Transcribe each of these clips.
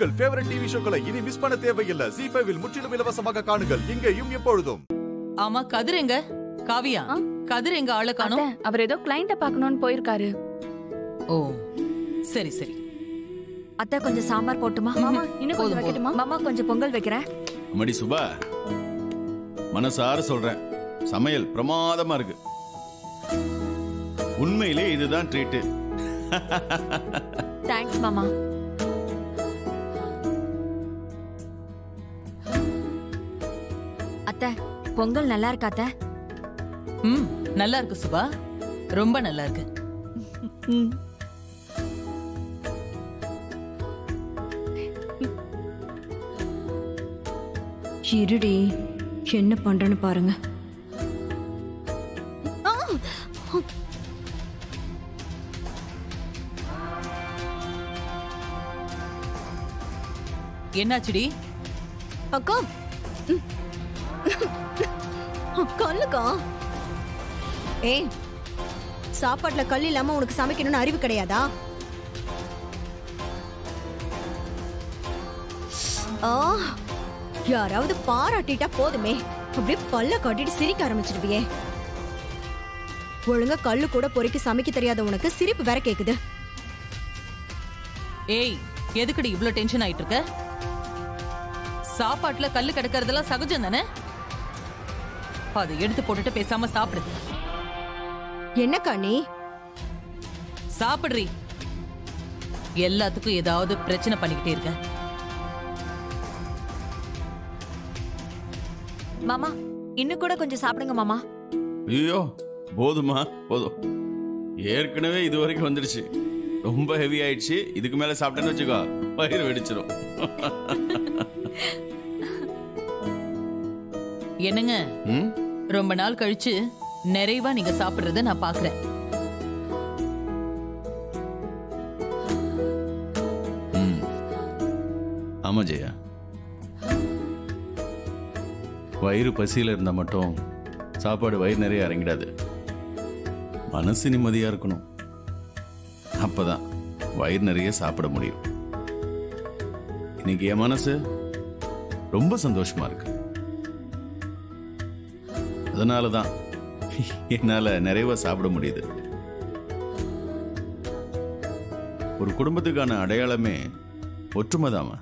உங்கள் favourite TV ஷோக்களை இனி miss பண்ண தேவையில்லை. ZEE5 இல் முற்றிலும் இலவசமாக காணுங்கள். இங்கேயும் எப்பொழுதும். ஆமா, கதிர் எங்க? காவியா, கதிர் எங்க? ஆளை காணோம். அவர் ஏதோ கிளையண்ட பார்க்கணும்னு போயிருக்காரு. ஓ, சரி சரி. அத்தை கொஞ்சம் சாம்பார் போட்டுமா? மாமா இன்னும் கொஞ்சம் வைக்கட்டுமா? மாமா கொஞ்சம் பொங்கல் வைக்கிறேன். அம்மாடி சுபா, மனசார சொல்றேன், சமையல் பிரமாதமா இருக்கு. உண்மையிலே இதுதான் ட்ரீட். தேங்க்ஸ் மாமா. அத்தை பொங்கல் நல்லா இருக்கா அத்தை? நல்லா இருக்கு சுபா, ரொம்ப நல்லா இருக்கு. இருடி, என்ன பண்றேன்னு பாருங்க. என்னாச்சுடி? அக்கா கல்லுக்கா? ஏய், சாப்பாட்டுல கல் இல்லாம உனக்கு சமைக்கணும்னு அறிவு கிடையாதா? யாராவது பாராட்டிட்டா போதுமே, அப்படியே பல்ல காட்டிட்டு சிரிக்க ஆரம்பிச்சிருவியே. ஒழுங்கா கல்லு கூட பொறுக்கி சமைக்க தெரியாத உனக்கு சிரிப்பு வேற கேக்குது. ஏய், எதுக்குடி இவ்ளோ டென்ஷன் ஆயிட்டு இருக்க? சாப்பாட்டுல கல்லு கிடக்கிறதெல்லாம் சகஜம் தானே? அதை எடுத்து போட்டுட்டு பேசாம சாப்பிடுது. என்னக்கா நீ? சாப்பிடுறீ, எல்லாத்துக்கும் ஏதாவது பிரச்சனை பண்ணிக்கிட்டே இருக்க. மாமா இன்னும் கூட கொஞ்சம் சாப்பிடுங்க மாமா. ஐயோ போதுமா, போதும். ஏற்கனவே இது வரைக்கும் வந்துருச்சு, ரொம்ப ஹெவி ஆயிடுச்சு. இதுக்கு மேல சாப்பிட்டேன்னு வச்சுக்கோ, வயிறு வெடிச்சிடும். என்னங்க, ரொம்ப நாள் கழிச்சு நிறைவா நீங்க சாப்பிடுறத நான் பாக்குறேன். ஆமா ஜெயா, வயிறு பசியில இருந்தா மட்டும் சாப்பாடு வயிறு நிறைய இறங்கிடாது. மனசு நிம்மதியா இருக்கணும், அப்பதான் வயிறு நிறைய சாப்பிட முடியும். இன்னைக்கு என் மனசு ரொம்ப சந்தோஷமா இருக்கு. அதனாலதான் என்னால நிறைவா சாப்பிட முடியுது. ஒரு குடும்பத்துக்கான அடையாளமே ஒற்றுமைதாமா.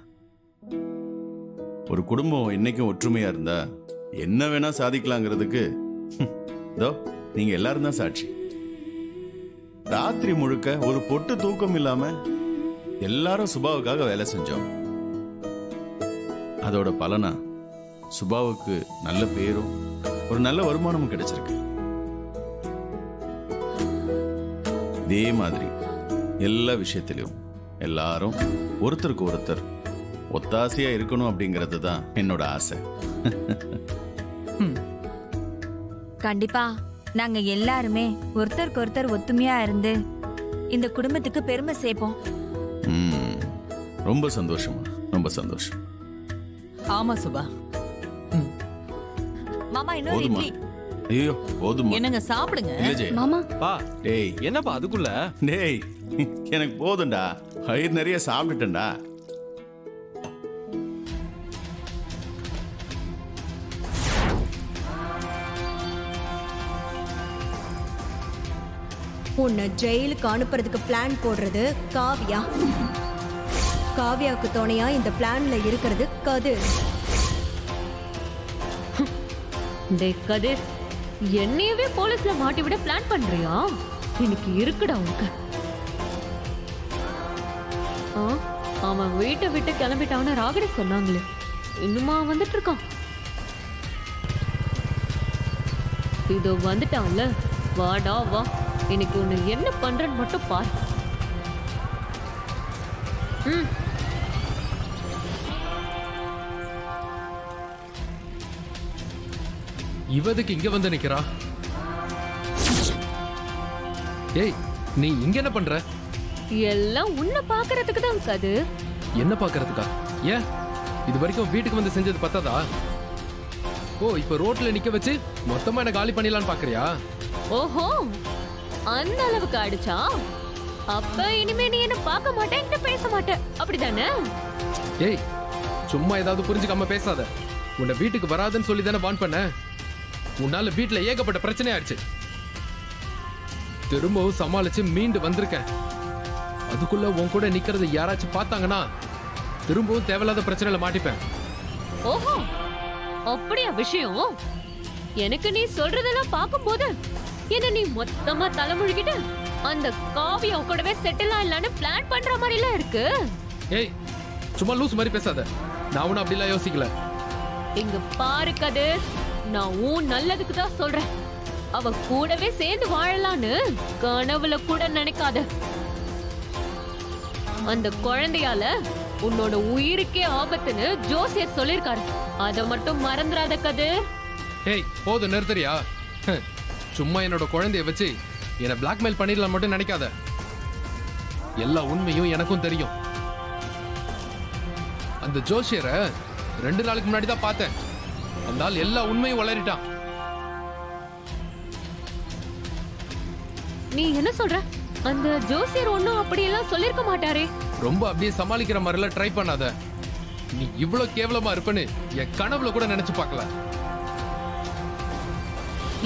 ஒரு குடும்பம் என்னைக்கும் ஒற்றுமையா இருந்தா என்ன வேணா சாதிக்கலாங்கிறதுக்கு நீங்க எல்லாரும் தான் சாட்சி. ராத்திரி முழுக்க ஒரு பொட்டு தூக்கம் இல்லாம எல்லாரும் சுபாவுக்காக வேலை செஞ்சோம். அதோட பலனா சுபாவுக்கு நல்ல பேரும் ஒரு நல்ல வருமானமும் கிடைச்சிருக்கு. இதே மாதிரி எல்லா விஷயத்திலும் எல்லாரும் ஒருத்தருக்கு ஒருத்தர் ஒத்தாசையா இருக்கணும் அப்படிங்கிறது தான் என்னோட ஆசை. கண்டிப்பா நாங்க எல்லாருமே ஒருத்தருக்கு ஒருத்தர் ஒத்துமையா இருந்து இந்த குடும்பத்துக்கு பெருமை சேர்ப்போம். ரொம்ப சந்தோஷமா, ரொம்ப சந்தோஷம். ஆமா சுபா. மாமா இன்னொரு இட்லி. ஐயோ போதுமா. என்னங்க சாப்பிடுங்க. மாமா பா, டேய் என்னப்பா அதுக்குள்ள? டேய் எனக்கு போதும்டா, வயிறு நிறைய சாப்பிட்டுட்டேன்டா. உன்னை ஜெயிலுக்கு அனுப்புறதுக்கு பிளான் போடுறது காவியா. காவியாவுக்கு துணையா இந்த பிளான்ல இருக்கிறது கதிர். கதிர், என்னையவே போலீஸ்ல மாட்டி விட பிளான் பண்றியா? எனக்கு இருக்குடா உனக்கு. அவன் வீட்டை விட்டு கிளம்பிட்டான்னு ராகடி சொன்னாங்களே, இன்னுமா வந்துட்டு இருக்கான்? இதோ வந்துட்டான்ல, வாடா வா, இன்னைக்கு உன்னை என்ன பண்றன்னு மட்டும் பாரு. இவதுக்கு இங்க வந்து நிக்கிறா? ஏய், நீ இங்க என்ன பண்ற? எல்லாம் உன்னை பாக்குறதுக்கு தான் கதிர். என்ன பாக்குறதுக்கா? ஏன் இது வரைக்கும் வீட்டுக்கு வந்து செஞ்சது பத்தாதா? ஓ, இப்ப ரோட்ல நிக்க வச்சு மொத்தமா என்ன காலி பண்ணிடலான்னு பாக்குறியா? ஓஹோ, அந்த அளவுக்கு அடிச்சா? அப்ப இனிமே நீ என்ன பார்க்க மாட்டேன், பேச மாட்டேன், அப்படிதானே? ஏய் சும்மா ஏதாவது புரிஞ்சுக்காம பேசாத. உன்னை வீட்டுக்கு வராதுன்னு சொல்லி தானே வான் பண்ண. உன்னால வீட்டுல ஏகப்பட்ட பிரச்சனை ஆயிடுச்சு. திரும்பவும் சமாளிச்சு மீண்டு வந்திருக்கேன். அதுக்குள்ள உன் கூட நிக்கிறது யாராச்சும் பார்த்தாங்கன்னா திரும்பவும் தேவையில்லாத பிரச்சனையில மாட்டிப்பேன். ஓஹோ, அப்படியா விஷயம்? எனக்கு நீ சொல்றதெல்லாம் பார்க்கும்போது என்ன நீ மொத்தமா தலைமுழுகிட்டு அந்த காவியம் கூடவே செட்டில் ஆயிடலான்னு பிளான் பண்ற மாதிரி எல்லாம் இருக்கு. ஏய் சும்மா லூஸ் மாதிரி பேசாத. நான் ஒன்னும் அப்படிலாம் யோசிக்கல. இங்க பாரு கதிர், நான் உன் நல்லதுக்கு தான் சொல்றேன். அவ கூடவே சேர்ந்து வாழலான்னு கனவுல கூட நினைக்காத. அந்த குழந்தையால உன்னோட உயிருக்கே ஆபத்துன்னு ஜோசியர் சொல்லிருக்காரு. அத மட்டும் மறந்துடாத கதிர். ஏய் போதும் நிறுத்துறியா? சும்மா என்னோட குழந்தைய வச்சு என்ன பிளாக்மெயில் பண்ணிடலாம் மட்டும் நினைக்காத. எல்லா உண்மையும் எனக்கும் தெரியும். அந்த ஜோசியரை 2 நாளுக்கு முன்னாடி தான் பார்த்தேன். அந்த ஆள் எல்லா உண்மையும் வளரிட்டான். நீ என்ன சொல்ற? அந்த ஜோசியர் ஒன்னும் அப்படியெல்லாம் சொல்லிருக்க மாட்டாரே. ரொம்ப அப்படியே சமாளிக்கிற மாதிரிலாம் ட்ரை பண்ணாத. நீ இவ்வளவு கேவலமா இருப்பேன்னு என் கனவுல கூட நினைச்சு பார்க்கல.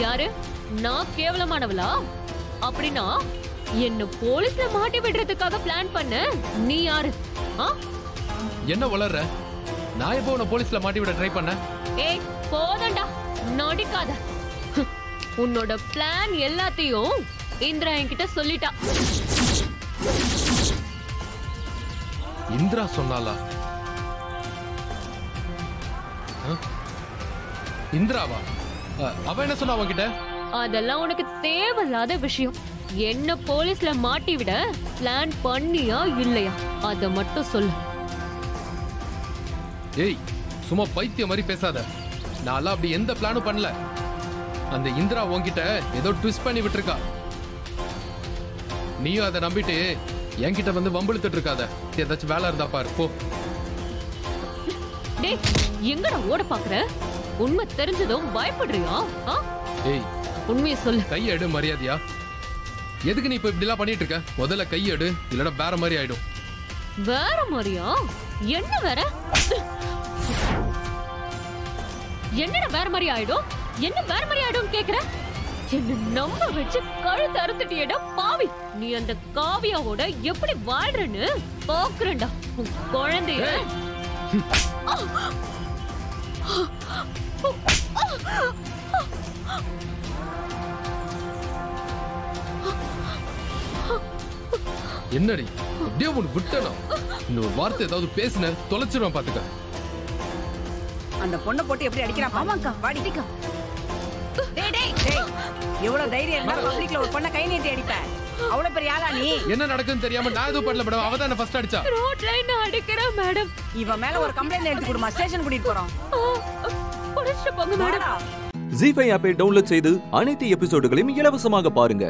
யாரு? நான் கேவலமானவளா? அப்படின்னா என்ன போலீஸ்ல மாட்டி விடுறதுக்காக பிளான் பண்ண நீ யாரு? என்ன வளர்ற? நான் எப்போ உன்னை போலீஸ்ல மாட்டி விட ட்ரை பண்ண? ஏய் போதண்டா, நடிக்காத. உன்னோட பிளான் எல்லாத்தையும் இந்திரா என்கிட்ட சொல்லிட்டா. இந்திரா சொன்னாலா? இந்திராவா? அவ என்ன சொன்னா உன்கிட்ட? அதெல்லாம் உனக்கு தேவையில்லாத விஷயம். என்ன போலீஸ்ல மாட்டி விட பிளான் பண்ணியா இல்லையா அத மட்டும் சொல்லு. ஏய் சும்மா பைத்தியம் மாதிரி பேசாத. நான் அப்படி எந்த பிளானும் பண்ணல. அந்த இந்திரா உன்கிட்ட ஏதோ ட்விஸ்ட் பண்ணி விட்டுருக்கா. நீயும் அதை நம்பிட்டு என்கிட்ட வந்து வம்பிழுத்துட்டு இருக்காத. ஏதாச்சும் வேலை இருந்தா பாரு போ. டேய் எங்கடா ஓட பாக்குற? உண்மை தெரிஞ்சதும் பயப்படுறியா? ஏய் உண்மையை சொல்லு. கையெடு மரியாதையா. எதுக்கு நீ இப்ப இப்படி எல்லாம் பண்ணிட்டு இருக்க? முதல்ல கையெடு, இல்லனா வேற மாதிரி ஆயிடும். வேற மாதிரியா? என்ன வேற? என்னடா வேற மாதிரி ஆயிடும்? என்ன வேற மாதிரி ஆயிடும் கேக்குற? என்ன நம்ப வச்சு கழுத்து அறுத்துட்டியடா பாவி. நீ அந்த காவியாவோட எப்படி வாழ்றன்னு பாக்குறேன்டா. உன் குழந்தைய என்னடி அப்படியே ஒன்று விட்டணும். இன்னொரு வார்த்தை ஏதாவது பேசுன தொலைச்சிருவேன் பாத்துக்க. அந்த பொண்ணை போட்டு எப்படி அடிக்கிறான்? ஆமாக்கா வாடிக்கா. டேய் டேய் டேய், எவ்வளவு தைரியம் இருந்தா பப்ளிக்ல ஒரு பொண்ணை கை நீட்டி அடிப்ப? அவ்வளவு பெரிய ஆளா நீ? என்ன நடக்குன்னு தெரியாம நான் எதுவும் பண்ணல மேடம். அவ தான் ஃபர்ஸ்ட் அடிச்சா. ரோட்ல என்ன அடிக்கிறா மேடம்? இவ மேல ஒரு கம்ப்ளைண்ட் எடுத்து கொடுமா, ஸ்டேஷன் கூட்டிட்டு போறோம். புடிச்சு போங்க மேடம். ஜீ5 ஆப்பை டவுன்லோட் செய்து அனைத்து எபிசோடுகளையும் இலவசமாக பாருங்க.